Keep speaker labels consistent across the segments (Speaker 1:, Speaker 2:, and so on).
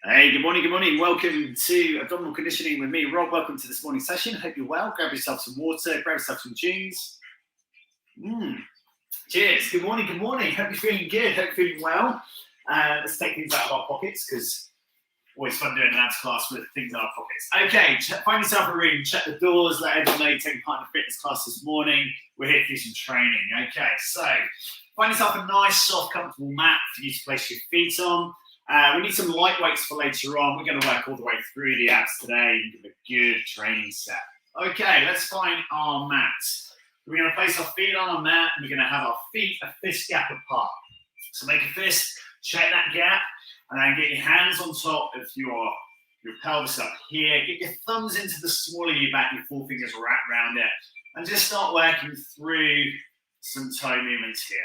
Speaker 1: Hey, good morning, good morning. Welcome to Abdominal Conditioning with me, Rob. Welcome to this morning session. Hope you're well. Grab yourself some water, grab yourself some tunes. Cheers. Good morning, good morning. Hope you're feeling good, hope you're feeling well. Let's take things out of our pockets because always fun doing an abs class with things in our pockets. Okay, find yourself a room, check the doors, let everyone know you're taking part in the fitness class this morning. We're here to do some training. Okay, so find yourself a nice, soft, comfortable mat for you to place your feet on. We need some light weights for later on. We're going to work all the way through the abs today and give a good training set. Okay, let's find our mats. We're going to place our feet on our mat and we're going to have our feet a fist gap apart. So make a fist, check that gap, and then get your hands on top of your pelvis up here. Get your thumbs into the small of your back, your forefingers wrap around it, and just start working through some toe movements here.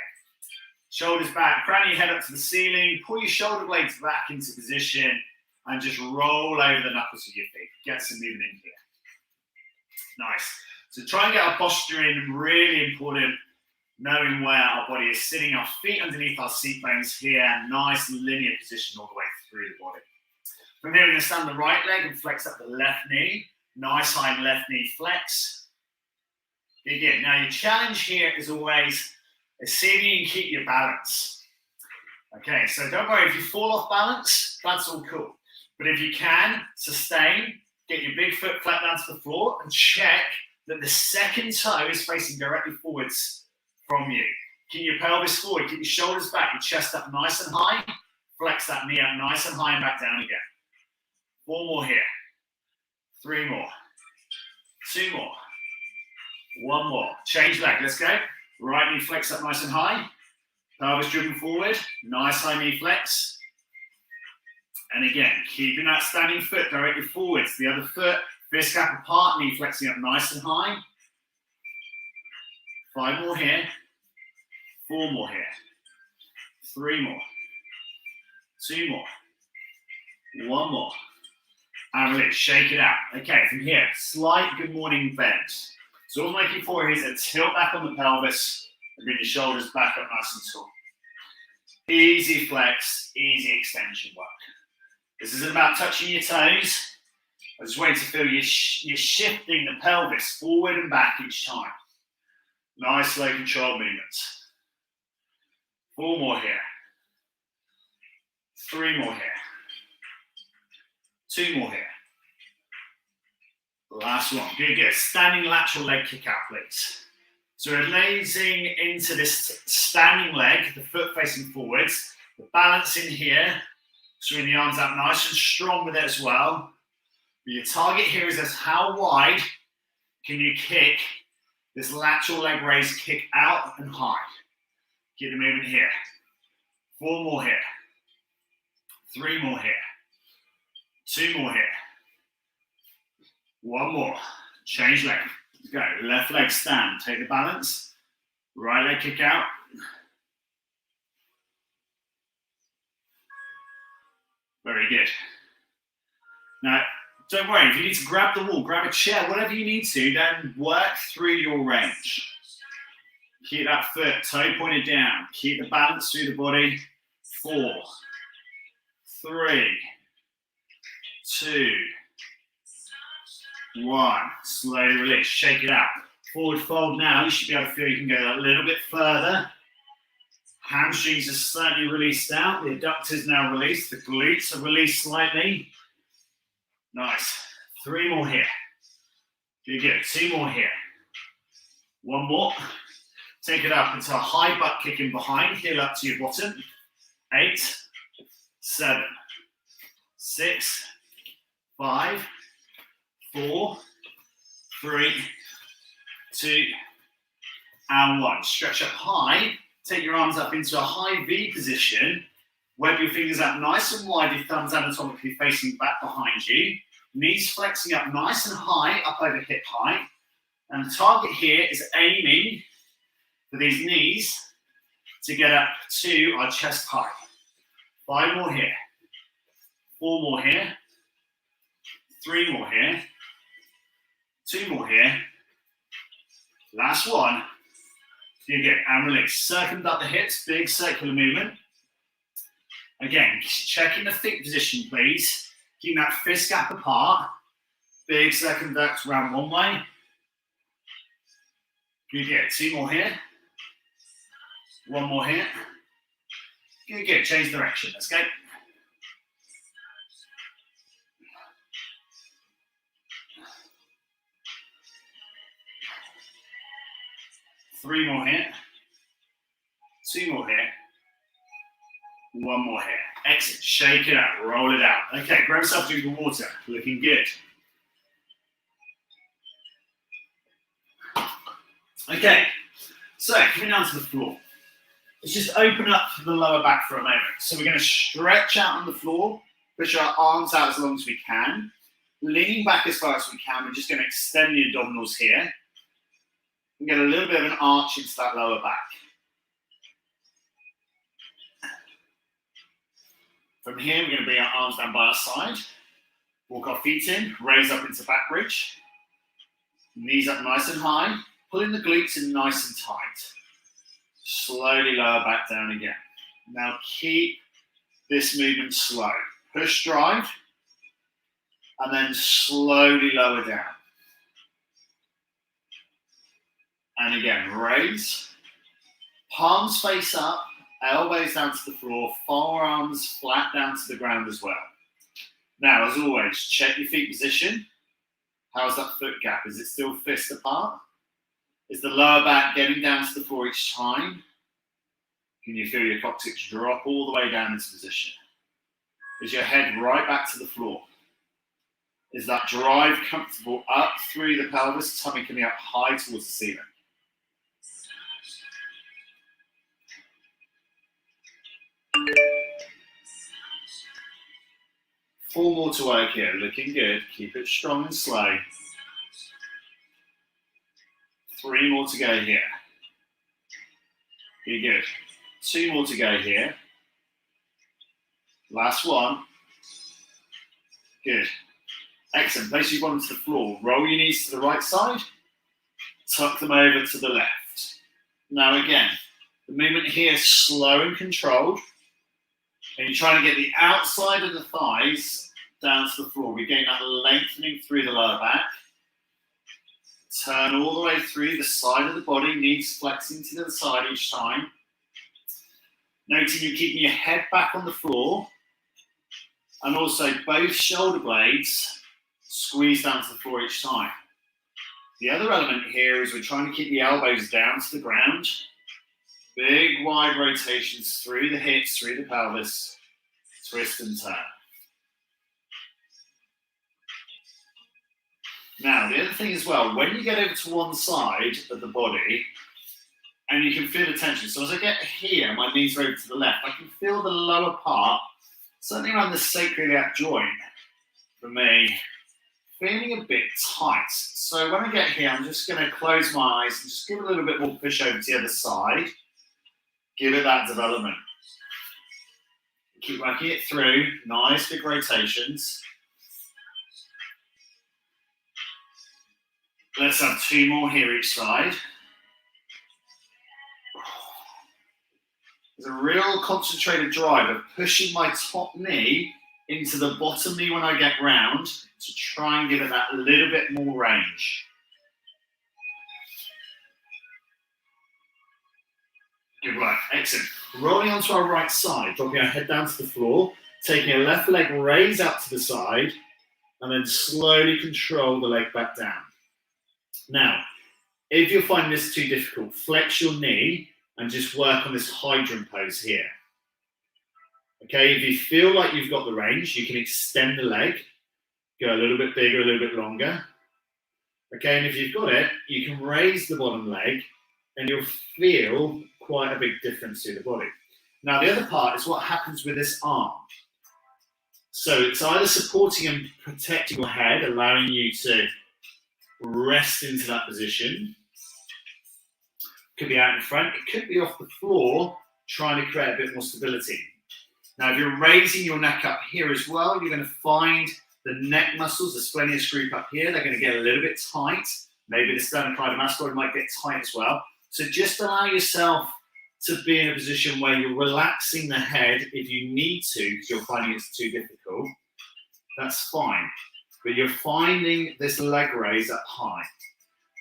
Speaker 1: Shoulders back, crown your head up to the ceiling, pull your shoulder blades back into position, and just roll over the knuckles of your feet. Get some movement in here. Nice. So try and get our posture in, really important, knowing where our body is sitting, our feet underneath our seat bones here, nice linear position all the way through the body. From here, we're going to stand the right leg and flex up the left knee. Nice high left knee flex. Begin. Now, your challenge here is always see if you can keep your balance. Okay, so don't worry, if you fall off balance, that's all cool. But if you can, sustain, get your big foot flat down to the floor and check that the second toe is facing directly forwards from you. Keep your pelvis forward, keep your shoulders back, your chest up nice and high, flex that knee up nice and high and back down again. 4 more here. 3 more. 2 more. 1 more. Change leg, let's go. Right knee flex up nice and high. Pelvis driven forward. Nice high knee flex. And again, keeping that standing foot directly forwards. The other foot, fist gap apart, knee flexing up nice and high. 5 more here. 4 more here. 3 more. 2 more. 1 more. And release. Shake it out. Okay, from here, slight good morning bend. So all I'm making for here is a tilt back on the pelvis and bring your shoulders back up nice and tall. Easy flex, easy extension work. This isn't about touching your toes. I just want you to feel you're shifting the pelvis forward and back each time. Nice, slow, controlled movements. 4 more here. 3 more here. 2 more here. Last one. Good, good. Standing lateral leg kick out, please. So we're lasing into this standing leg, the foot facing forwards. The balance in here. Swing the arms out nice and strong with it as well. But your target here is how wide can you kick this lateral leg raise, kick out and high. Get the movement here. 4 more here. 3 more here. 2 more here. 1 more. Change leg. Go. Left leg stand. Take the balance. Right leg kick out. Very good. Now, don't worry. If you need to grab the wall, grab a chair, whatever you need to, then work through your range. Keep that foot toe pointed down. Keep the balance through the body. 4, 3, 2, 1. Slowly release. Shake it out. Forward fold now. You should be able to feel you can go a little bit further. Hamstrings are slightly released out. The adductors now released. The glutes are released slightly. Nice. 3 more here. Good, good. 2 more here. 1 more. Take it up into a high butt kick in behind. Heel up to your bottom. 8, 7, 6, 5, 4, 3, 2, and 1. Stretch up high. Take your arms up into a high V position. Web your fingers out nice and wide, your thumbs anatomically facing back behind you. Knees flexing up nice and high, up over hip height. And the target here is aiming for these knees to get up to our chest height. 5 more here. 4 more here. 3 more here. 2 more here. Last one. Good, good. And release. Circumduct the hips, big circular movement. Again, checking the feet position, please. Keep that fist gap apart. Big circumflex round one way. Good, good. 2 more here. 1 more here. Good, good. Change direction. Let's go. Three more here. 2 more here. 1 more here. Excellent. Shake it out. Roll it out. Okay, grab yourself a drink of water. Looking good. Okay, so coming down to the floor. Let's just open up the lower back for a moment. So we're going to stretch out on the floor, push our arms out as long as we can, leaning back as far as we can. We're just going to extend the abdominals here and get a little bit of an arch into that lower back. From here, we're going to bring our arms down by our side, walk our feet in, raise up into back bridge, knees up nice and high, pulling the glutes in nice and tight. Slowly lower back down again. Now keep this movement slow. Push, drive, and then slowly lower down. And again, raise, palms face up, elbows down to the floor, forearms flat down to the ground as well. Now, as always, check your feet position. How's that foot gap? Is it still fist apart? Is the lower back getting down to the floor each time? Can you feel your coccyx drop all the way down into position? Is your head right back to the floor? Is that drive comfortable up through the pelvis, tummy coming up high towards the ceiling? Four more to work here, looking good. Keep it strong and slow. 3 more to go here. Be good. 2 more to go here. Last one. Good. Excellent. Place your bottom to the floor. Roll your knees to the right side. Tuck them over to the left. Now again, the movement here is slow and controlled. And you're trying to get the outside of the thighs down to the floor. We gain that lengthening through the lower back. Turn all the way through the side of the body, knees flexing to the side each time. Noting you're keeping your head back on the floor. And also both shoulder blades squeeze down to the floor each time. The other element here is we're trying to keep the elbows down to the ground. Big wide rotations through the hips, through the pelvis. Twist and turn. Now, the other thing as well, when you get over to one side of the body, and you can feel the tension. So as I get here, my knees are over to the left, I can feel the lower part, certainly around the sacroiliac joint, for me, feeling a bit tight. So when I get here, I'm just going to close my eyes and just give a little bit more push over to the other side. Give it that development. Keep working it through. Nice big rotations. Let's have 2 more here each side. There's a real concentrated drive of pushing my top knee into the bottom knee when I get round to try and give it that little bit more range. Good work, excellent. Rolling onto our right side, dropping our head down to the floor, taking a left leg raise out to the side, and then slowly control the leg back down. Now, if you're finding this too difficult, flex your knee and just work on this hydrant pose here. Okay, if you feel like you've got the range, you can extend the leg, go a little bit bigger, a little bit longer. Okay, and if you've got it, you can raise the bottom leg and you'll feel quite a big difference to the body. Now, the other part is what happens with this arm. So it's either supporting and protecting your head, allowing you to rest into that position. Could be out in front, it could be off the floor, trying to create a bit more stability. Now, if you're raising your neck up here as well, you're going to find the neck muscles, the splenius group up here, they're going to get a little bit tight. Maybe the sternocleidomastoid might get tight as well. So just allow yourself to be in a position where you're relaxing the head if you need to, because you're finding it's too difficult. That's fine. But you're finding this leg raise up high.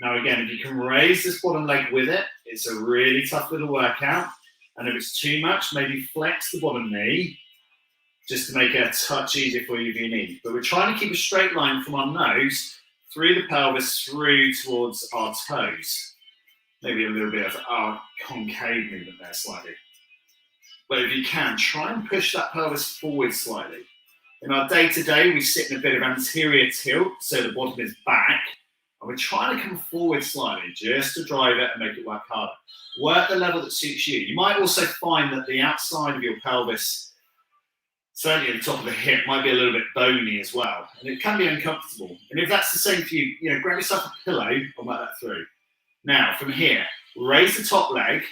Speaker 1: Now again, if you can raise this bottom leg with it, it's a really tough little workout. And if it's too much, maybe flex the bottom knee just to make it a touch easier for you if you need. But we're trying to keep a straight line from our nose through the pelvis, through towards our toes. Maybe a little bit of our concave movement there slightly. But if you can, try and push that pelvis forward slightly. In our day-to-day, we sit in a bit of anterior tilt, so the bottom is back. And we're trying to come forward slightly just to drive it and make it work harder. Work the level that suits you. You might also find that the outside of your pelvis, certainly at the top of the hip, might be a little bit bony as well. And it can be uncomfortable. And if that's the same for you, grab yourself a pillow and work that through. Now, from here, raise the top leg,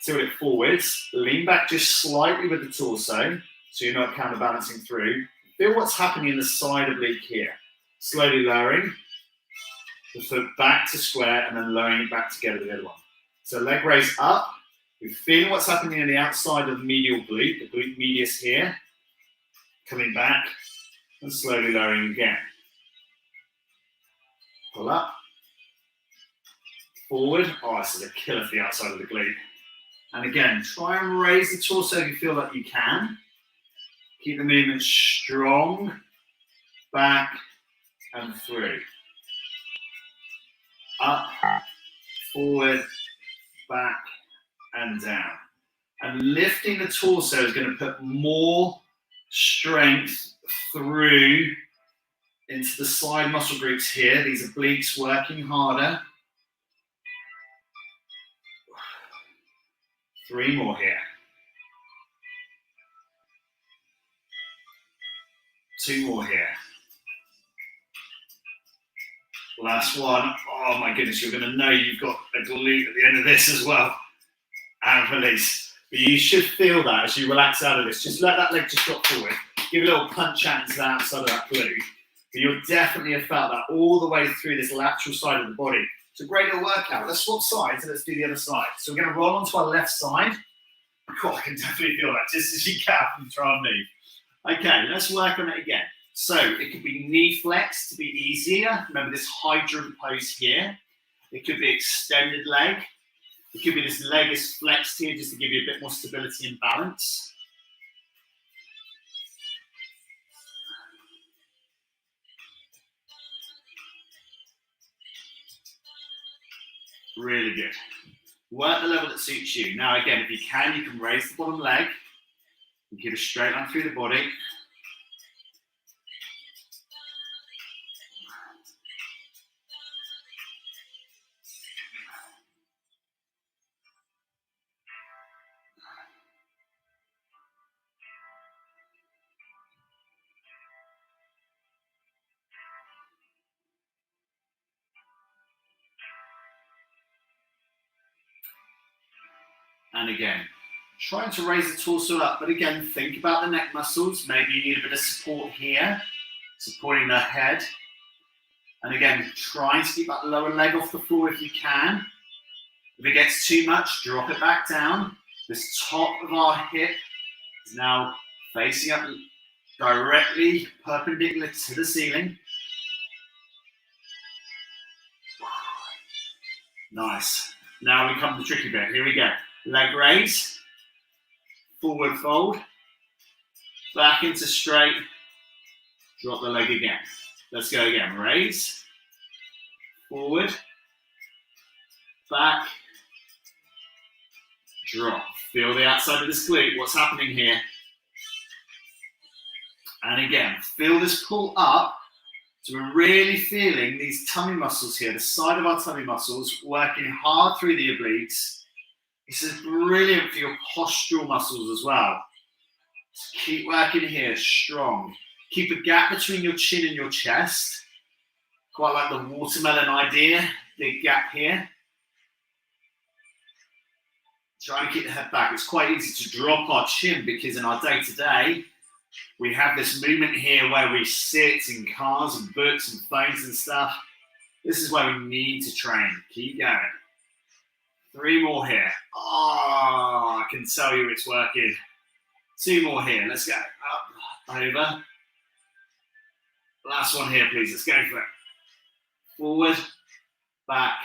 Speaker 1: tilt it forwards, lean back just slightly with the torso, so you're not counterbalancing through. Feel what's happening in the side oblique here. Slowly lowering the foot back to square and then lowering it back together with the other one. So leg raise up. You're feeling what's happening in the outside of the medial glute, the glute medius here. Coming back and slowly lowering again. Pull up. Forward. Oh, this is a killer for the outside of the glute. And again, try and raise the torso if you feel like you can. Keep the movement strong. Back and through. Up, forward, back, and down. And lifting the torso is going to put more strength through into the side muscle groups here. These obliques working harder. 3 more here. 2 more here. Last one. Oh my goodness, you're going to know you've got a glute at the end of this as well. And release. But you should feel that as you relax out of this. Just let that leg just drop forward. Give a little punch out into the outside of that glute. But you'll definitely have felt that all the way through this lateral side of the body. It's a great little workout. Let's swap sides and let's do the other side. So we're going to roll onto our left side. God, I can definitely feel that just as you can and try and move. Okay, let's work on it again. So it could be knee flex to be easier. Remember this hydrant pose here. It could be extended leg. It could be this leg is flexed here just to give you a bit more stability and balance. Really good. Work the level that suits you. Now again, if you can raise the bottom leg and keep a straight line through the body. And again, trying to raise the torso up, but again, think about the neck muscles. Maybe you need a bit of support here, supporting the head. And again, trying to keep that lower leg off the floor if you can. If it gets too much, drop it back down. This top of our hip is now facing up directly perpendicular to the ceiling. Nice. Now we come to the tricky bit. Here we go. Leg raise, forward fold, back into straight, drop the leg again. Let's go again. Raise, forward, back, drop. Feel the outside of this glute. What's happening here? And again, feel this pull up. So we're really feeling these tummy muscles here, the side of our tummy muscles, working hard through the obliques. This is brilliant for your postural muscles as well. So keep working here, strong. Keep a gap between your chin and your chest. Quite like the watermelon idea, big gap here. Try to keep the head back. It's quite easy to drop our chin because in our day-to-day, we have this movement here where we sit in cars and books and phones and stuff. This is where we need to train. Keep going. 3 more here. Oh, I can tell you it's working. 2 more here. Let's go. Up, over. Last one here, please. Let's go for it. Forward, back,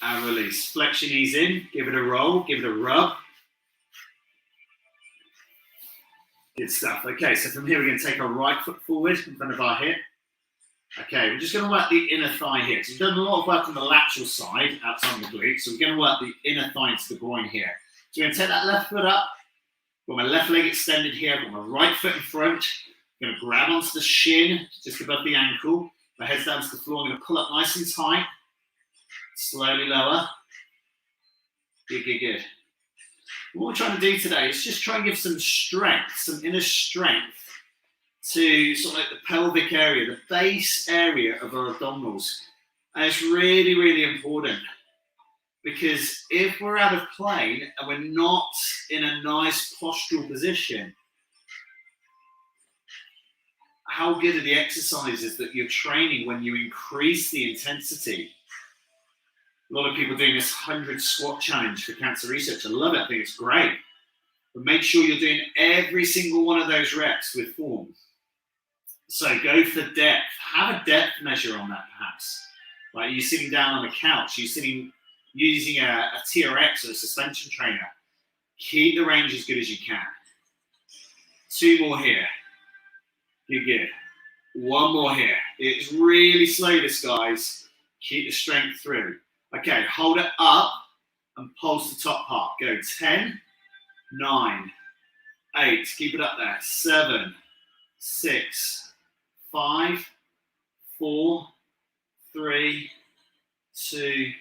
Speaker 1: and release. Flex your knees in. Give it a roll. Give it a rub. Good stuff. Okay, so from here, we're going to take our right foot forward in front of our hip. Okay, we're just going to work the inner thigh here. So we've done a lot of work on the lateral side, outside the glute. So we're going to work the inner thigh into the groin here. So we're going to take that left foot up. Got my left leg extended here. I've got my right foot in front. I'm going to grab onto the shin, just above the ankle. My head's down to the floor. I'm going to pull up nice and tight. Slowly lower. Good, good, good. What we're trying to do today is just try and give some strength, some inner strength to sort of like the pelvic area, the base area of our abdominals. And it's really, really important because if we're out of plane and we're not in a nice postural position, how good are the exercises that you're training when you increase the intensity? A lot of people doing this 100 squat challenge for cancer research. I love it. I think it's great. But make sure you're doing every single one of those reps with form. So go for depth. Have a depth measure on that, perhaps. Like you're sitting down on a couch, you're sitting using a TRX or a suspension trainer. Keep the range as good as you can. 2 more here. Good, good. 1 more here. It's really slow, this, guys. Keep the strength through. Okay, hold it up and pulse the top part. Go 10, 9, 8. Keep it up there. 7, 6, 5, 4, 3, 2,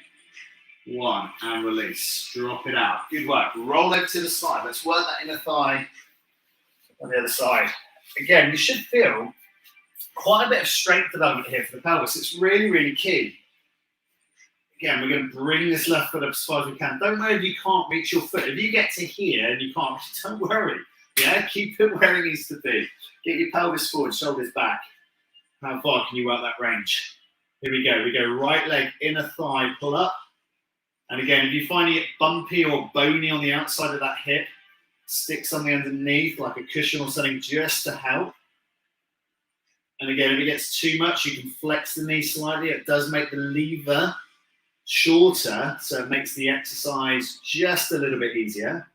Speaker 1: 1. And release. Drop it out. Good work. Roll over to the side. Let's work that inner thigh on the other side. Again, you should feel quite a bit of strength development here for the pelvis. It's really, really key. Again, we're going to bring this left foot up as far as we can. Don't worry if you can't reach your foot. If you get to here and you can't, don't worry. Yeah, keep it where it needs to be. Get your pelvis forward, shoulders back. How far can you work that range? Here we go. We go right leg, inner thigh, pull up. And again, if you find it bumpy or bony on the outside of that hip, stick something underneath, like a cushion or something, just to help. And again, if it gets too much, you can flex the knee slightly. It does make the lever shorter, so it makes the exercise just a little bit easier.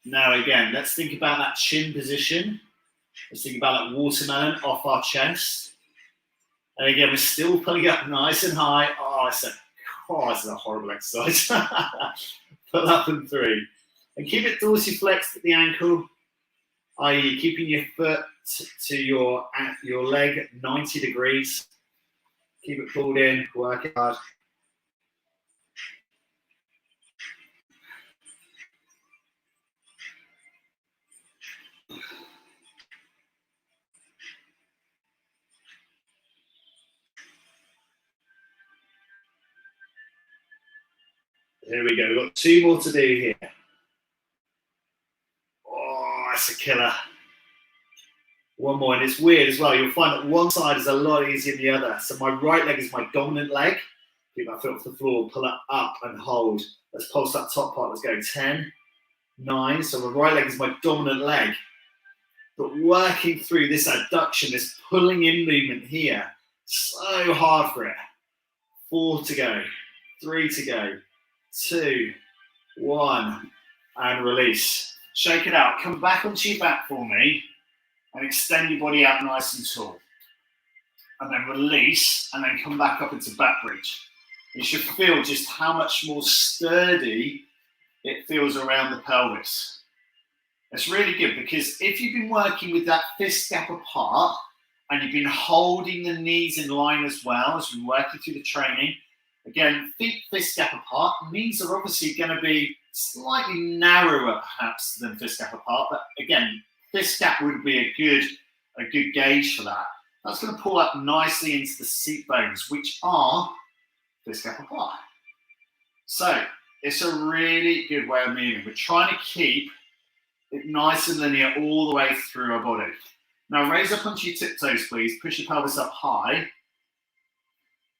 Speaker 1: Now again, let's think about that chin position. Let's think about that watermelon off our chest. And again, we're still pulling up nice and high. Oh, this is a horrible exercise. Pull up and through. And keep it dorsiflexed at the ankle, i.e. keeping your foot to your leg at 90 degrees. Keep it pulled in, work it hard. Here we go. We've got 2 more to do here. Oh, that's a killer. 1 more, and it's weird as well. You'll find that one side is a lot easier than the other. So my right leg is my dominant leg. Keep my foot off the floor, pull it up and hold. Let's pulse that top part. Let's go 10, 9. So my right leg is my dominant leg. But working through this adduction, this pulling in movement here, so hard for it. 4 to go, 3 to go, 2, 1, and release. Shake it out. Come back onto your back for me and extend your body out nice and tall. And then release, and then come back up into back bridge. You should feel just how much more sturdy it feels around the pelvis. It's really good because if you've been working with that fist gap apart and you've been holding the knees in line as well as we're working through the training, again, feet fist gap apart, knees are obviously going to be slightly narrower perhaps than fist gap apart, but again, fist gap would be a good gauge for that. That's going to pull up nicely into the seat bones, which are fist gap apart. So it's a really good way of moving. We're trying to keep it nice and linear all the way through our body. Now raise up onto your tiptoes, please. Push your pelvis up high.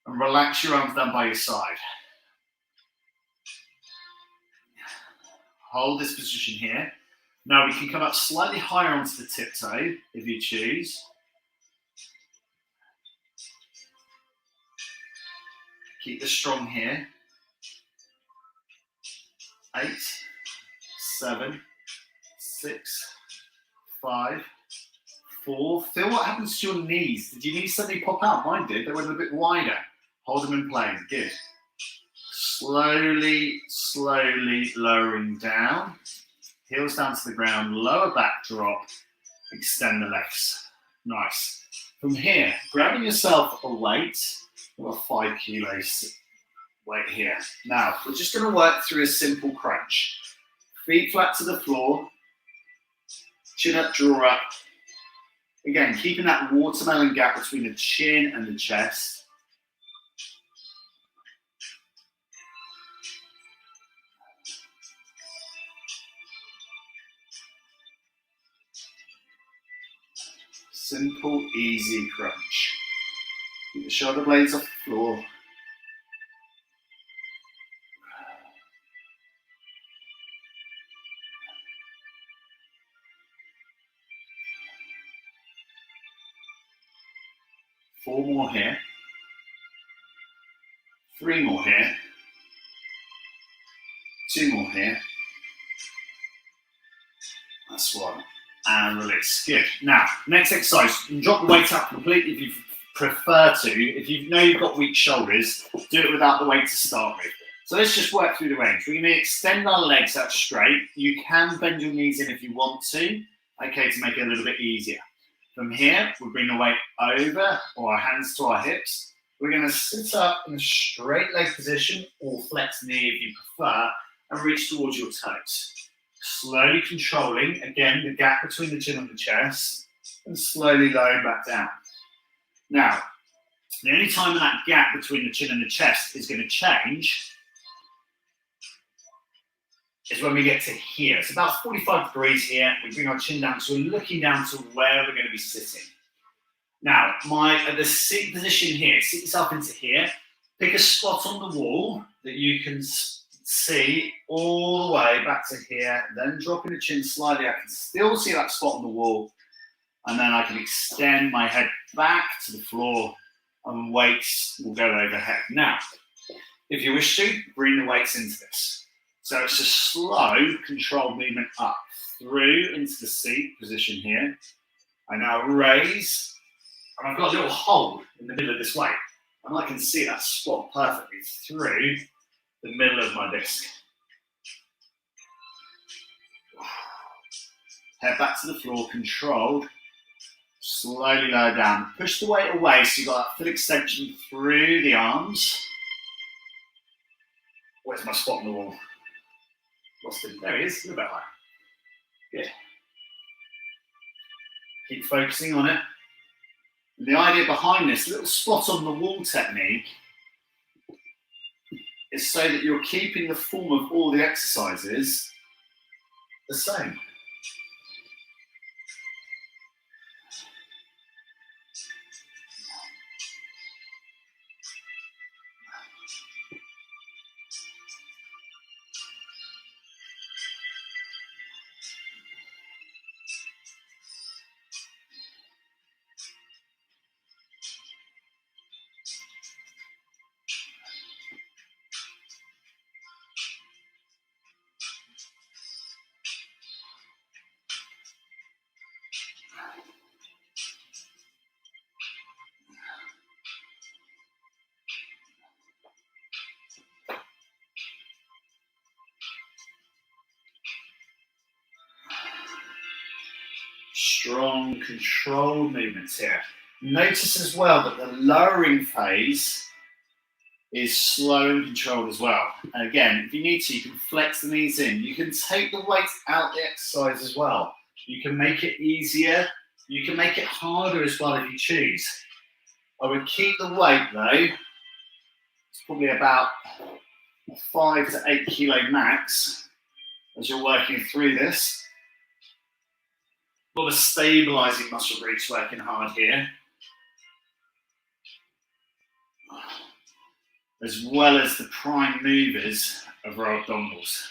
Speaker 1: And relax your arms down by your side. Hold this position here. Now we can come up slightly higher onto the tiptoe if you choose. Keep this strong here. 8, 7, 6, 5, 4. Feel what happens to your knees. Did your knees suddenly pop out? Mine did. They went a bit wider. Hold them in place. Good. Slowly, slowly lowering down. Heels down to the ground. Lower back drop. Extend the legs. Nice. From here, grabbing yourself a weight. About 5 kilos weight here. Now, we're just going to work through a simple crunch. Feet flat to the floor. Chin up, draw up. Again, keeping that watermelon gap between the chin and the chest. Simple, easy crunch. Keep the shoulder blades off the floor. Four more here. 3 more here. 2 more here. That's 1. And release. Good. Now, next exercise. You can drop the weight up completely if you prefer to. If you know you've got weak shoulders, do it without the weight to start with. So let's just work through the range. We're going to extend our legs out straight. You can bend your knees in if you want to, okay, to make it a little bit easier. From here, we bring the weight over, or our hands to our hips. We're going to sit up in a straight leg position, or flex knee if you prefer, and reach towards your toes. Slowly controlling, again, the gap between the chin and the chest, and slowly lowering back down. Now, the only time that gap between the chin and the chest is going to change is when we get to here. It's about 45 degrees here. We bring our chin down, so we're looking down to where we're going to be sitting. Now, the seat position here, sit yourself into here. Pick a spot on the wall that you can see all the way back to here. Then dropping the chin slightly. I can still see that spot on the wall. And then I can extend my head back to the floor and weights will go overhead. Now, if you wish to, bring the weights into this. So it's a slow, controlled movement up through into the seat position here. I now raise, and I've got a little hole in the middle of this weight. And I can see that spot perfectly through the middle of my disc. Head back to the floor, controlled. Slowly lower down. Push the weight away so you've got that full extension through the arms. Where's my spot on the wall? Lost him. There he is. A little bit higher. Good. Keep focusing on it. And the idea behind this little spot on the wall technique is so that you're keeping the form of all the exercises the same. Strong, controlled movements here. Notice as well that the lowering phase is slow and controlled as well. And again, if you need to, you can flex the knees in. You can take the weight out the exercise as well. You can make it easier. You can make it harder as well if you choose. I would keep the weight though. It's probably about 5 to 8 kilo max as you're working through this. A lot of stabilizing muscle groups working hard here. as well as the prime movers of our abdominals.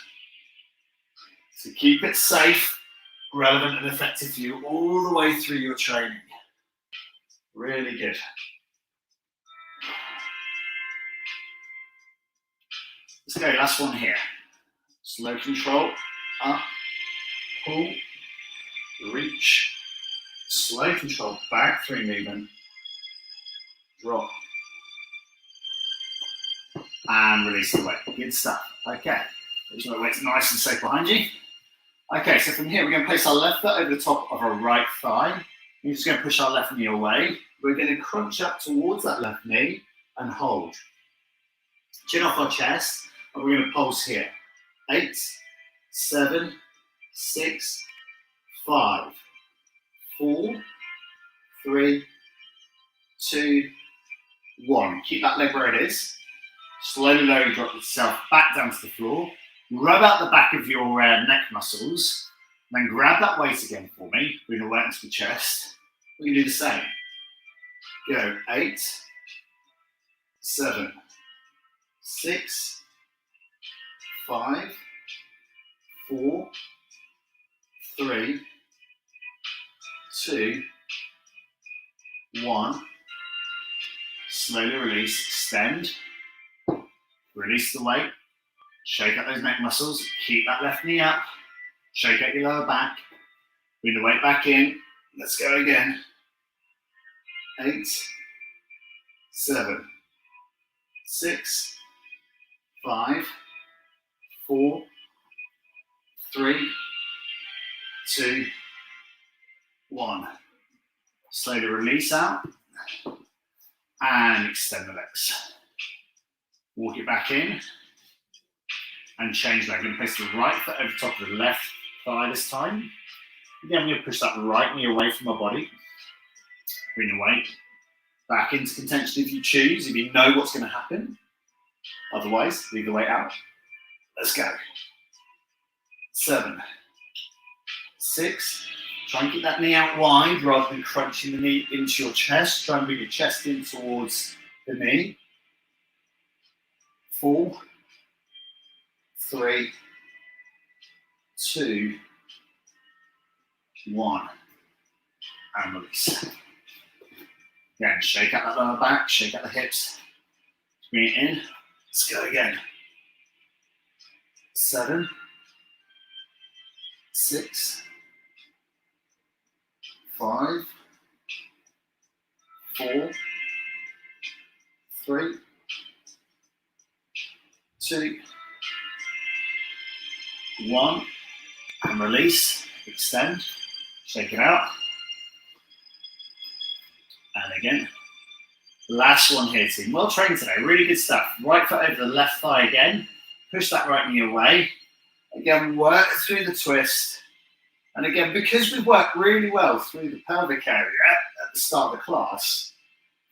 Speaker 1: So keep it safe, relevant and effective for you all the way through your training. Really good. Let's go, last one here. Slow control, up, pull, reach, slow control, back through movement, drop, and release the weight. Good stuff. Okay, make sure the weight's nice and safe behind you. Okay, so from here we're going to place our left foot over the top of our right thigh. We're just going to push our left knee away. We're going to crunch up towards that left knee and hold. Chin off our chest, and we're going to pulse here. 8, 7, 6, 5, 4, 3, 2, 1. Keep that leg where it is. Slowly drop yourself back down to the floor. Rub out the back of your neck muscles. Then grab that weight again for me. Bring the weight into the chest. We can do the same. Go 8, 7, 6, 5, 4, 3, 2, 1. Slowly release, extend. Release the weight. Shake out those neck muscles. Keep that left knee up. Shake out your lower back. Bring the weight back in. Let's go again. 8, 7, 6, 5, 4, 3, 2, 1. Slowly release out and extend the legs. Walk it back in and change leg. I'm going to place the right foot over the top of the left thigh this time. Again, I'm going to push that right knee away from my body. Bring the weight back into contention if you choose, if you know what's going to happen. Otherwise, leave the weight out. Let's go. 7, 6. Try and keep that knee out wide rather than crunching the knee into your chest. Try and bring your chest in towards the knee. 4, 3, 2, 1. And release. Again, shake out that lower back, shake out the hips. Bring it in. Let's go again. 7, 6, 5, 4, 3, 2, 1. And release. Extend. Shake it out. And again. Last one here, team. Well trained today. Really good stuff. Right foot over the left thigh again. Push that right knee away. Again, work through the twist. And again, because we've worked really well through the pelvic area at the start of the class,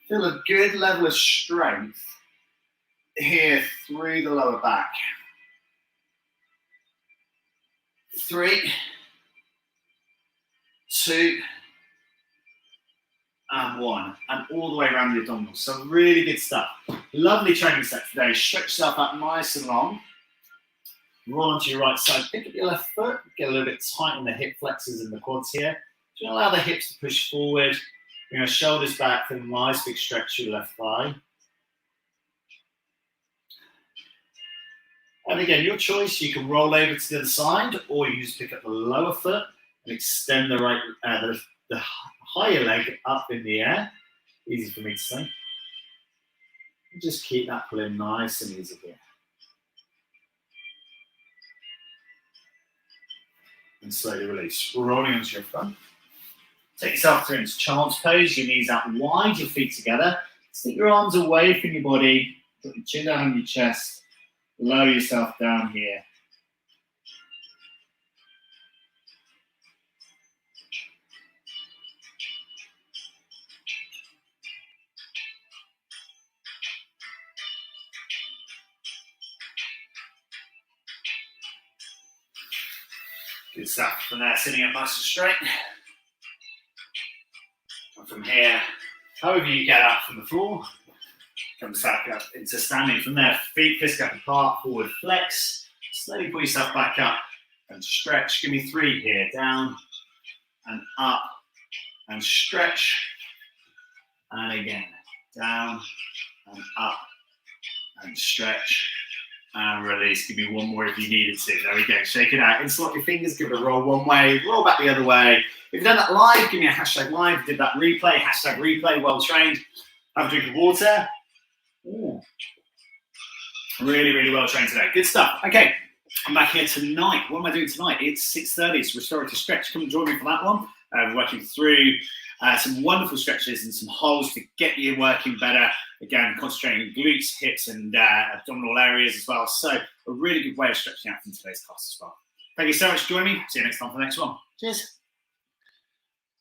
Speaker 1: feel a good level of strength here through the lower back. 3, 2, and 1. And all the way around the abdominals. So really good stuff. Lovely training set today. Stretch yourself out nice and long. Roll onto your right side. Pick up your left foot. Get a little bit tight in the hip flexors and the quads here. Just allow the hips to push forward. Bring your shoulders back. Feel a nice big stretch through the left thigh. And again, your choice. You can roll over to the other side, or you just pick up the lower foot and extend the right, the higher leg up in the air. Easy for me to say. And just keep that pulling nice and easy here. And slowly release. Rolling onto your front. Take yourself through into child's pose. Your knees out wide, your feet together. Stick your arms away from your body. Put your chin down on your chest. Lower yourself down here. Good stuff. From there, sitting up nice and straight. And from here, however you get up from the floor, Comes back up into standing. From there, feet fist up apart, forward flex. Slowly pull yourself back up and stretch. Give me 3 here. Down and up and stretch. And again, down and up and stretch and release. Give me 1 more if you needed to. There we go. Shake it out. Interlock your fingers. Give it a roll 1 way. Roll back the other way. If you've done that live, give me a hashtag live. If you did that replay, hashtag replay. Well trained. Have a drink of water. Ooh. Really, really well trained today. Good stuff. Okay, I'm back here tonight. What am I doing tonight? It's 6:30. It's restorative stretch. Come and join me for that one. We're working through some wonderful stretches and some holds to get you working better. Again, concentrating on glutes, hips, and abdominal areas as well. So a really good way of stretching out from today's class as well. Thank you so much for joining me. See you next time for the next one. Cheers.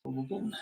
Speaker 1: Boom, boom, boom.